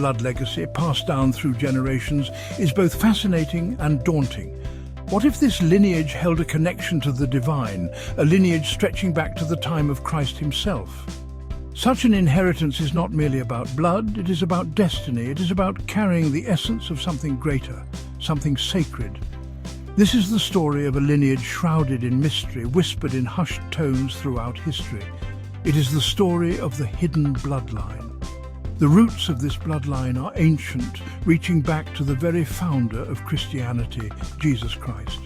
blood legacy passed down through generations is both fascinating and daunting. What if this lineage held a connection to the divine, a lineage stretching back to the time of Christ himself? Such an inheritance is not merely about blood, it is about destiny, it is about carrying the essence of something greater, something sacred. This is the story of a lineage shrouded in mystery, whispered in hushed tones throughout history. It is the story of the hidden bloodline. The roots of this bloodline are ancient, reaching back to the very founder of Christianity, Jesus Christ.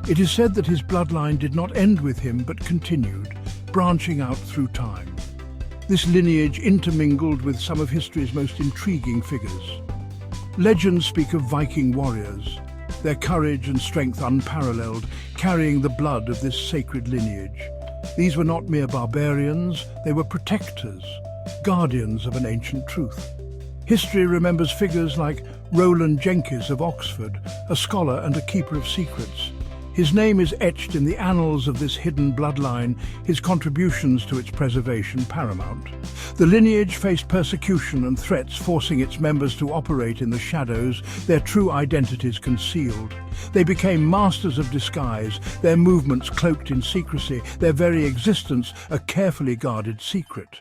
It is said that his bloodline did not end with him but continued, branching out through time. This lineage intermingled with some of history's most intriguing figures. Legends speak of Viking warriors, their courage and strength unparalleled, carrying the blood of this sacred lineage. These were not mere barbarians, they were protectors, guardians of an ancient truth. History remembers figures like Roland Jenkins of Oxford, a scholar and a keeper of secrets. His name is etched in the annals of this hidden bloodline, his contributions to its preservation paramount. The lineage faced persecution and threats, forcing its members to operate in the shadows, their true identities concealed. They became masters of disguise, their movements cloaked in secrecy, their very existence a carefully guarded secret.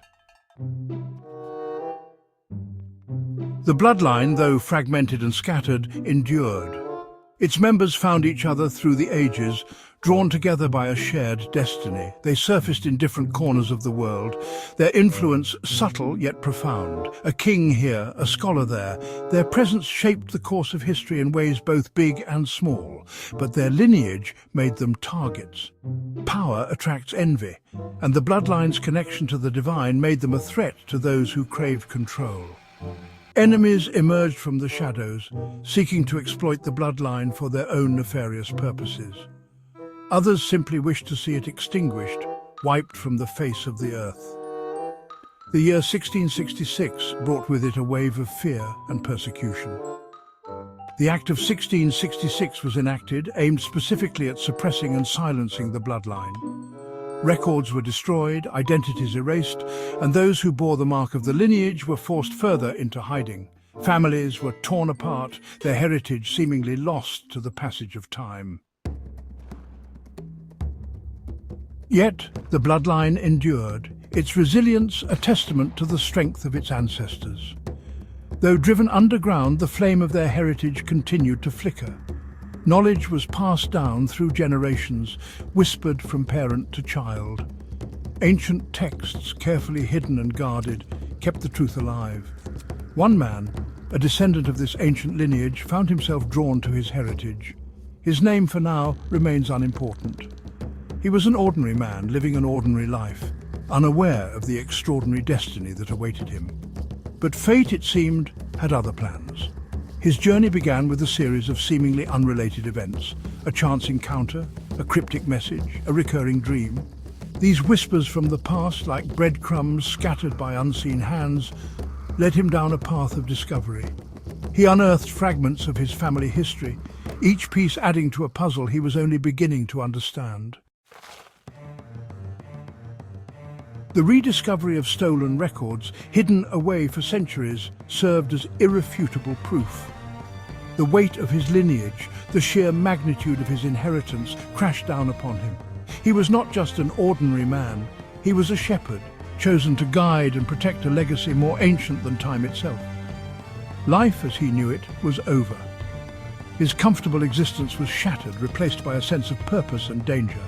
The bloodline, though fragmented and scattered, endured. Its members found each other through the ages, drawn together by a shared destiny. They surfaced in different corners of the world, their influence subtle yet profound. A king here, a scholar there. Their presence shaped the course of history in ways both big and small, but their lineage made them targets. Power attracts envy, and the bloodline's connection to the divine made them a threat to those who craved control. Enemies emerged from the shadows, seeking to exploit the bloodline for their own nefarious purposes. Others simply wished to see it extinguished, wiped from the face of the earth. The year 1666 brought with it a wave of fear and persecution. The Act of 1666 was enacted, aimed specifically at suppressing and silencing the bloodline. Records were destroyed, identities erased, and those who bore the mark of the lineage were forced further into hiding. Families were torn apart, their heritage seemingly lost to the passage of time. Yet, the bloodline endured, its resilience a testament to the strength of its ancestors. Though driven underground, the flame of their heritage continued to flicker. Knowledge was passed down through generations, whispered from parent to child. Ancient texts, carefully hidden and guarded, kept the truth alive. One man, a descendant of this ancient lineage, found himself drawn to his heritage. His name for now remains unimportant. He was an ordinary man living an ordinary life, unaware of the extraordinary destiny that awaited him. But fate, it seemed, had other plans. His journey began with a series of seemingly unrelated events, a chance encounter, a cryptic message, a recurring dream. These whispers from the past, like breadcrumbs scattered by unseen hands, led him down a path of discovery. He unearthed fragments of his family history, each piece adding to a puzzle he was only beginning to understand. The rediscovery of stolen records, hidden away for centuries, served as irrefutable proof. The weight of his lineage, the sheer magnitude of his inheritance, crashed down upon him. He was not just an ordinary man, he was a shepherd, chosen to guide and protect a legacy more ancient than time itself. Life, as he knew it, was over. His comfortable existence was shattered, replaced by a sense of purpose and danger.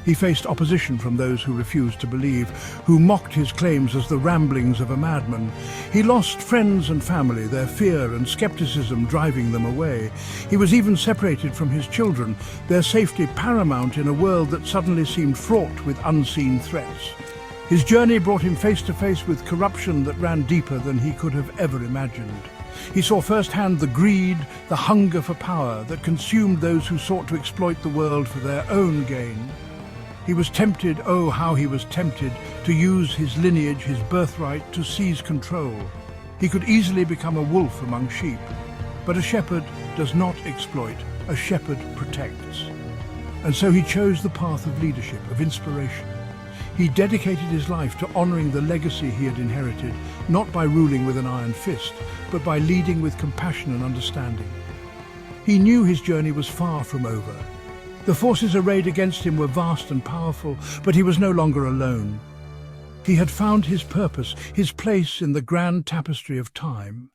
He faced opposition from those who refused to believe, who mocked his claims as the ramblings of a madman. He lost friends and family, their fear and skepticism driving them away. He was even separated from his children, their safety paramount in a world that suddenly seemed fraught with unseen threats. His journey brought him face to face with corruption that ran deeper than he could have ever imagined. He saw firsthand the greed, the hunger for power that consumed those who sought to exploit the world for their own gain. He was tempted, oh how he was tempted, to use his lineage, his birthright, to seize control. He could easily become a wolf among sheep. But a shepherd does not exploit, a shepherd protects. And so he chose the path of leadership, of inspiration. He dedicated his life to honoring the legacy he had inherited, not by ruling with an iron fist, but by leading with compassion and understanding. He knew his journey was far from over. The forces arrayed against him were vast and powerful, but he was no longer alone. He had found his purpose, his place in the grand tapestry of time.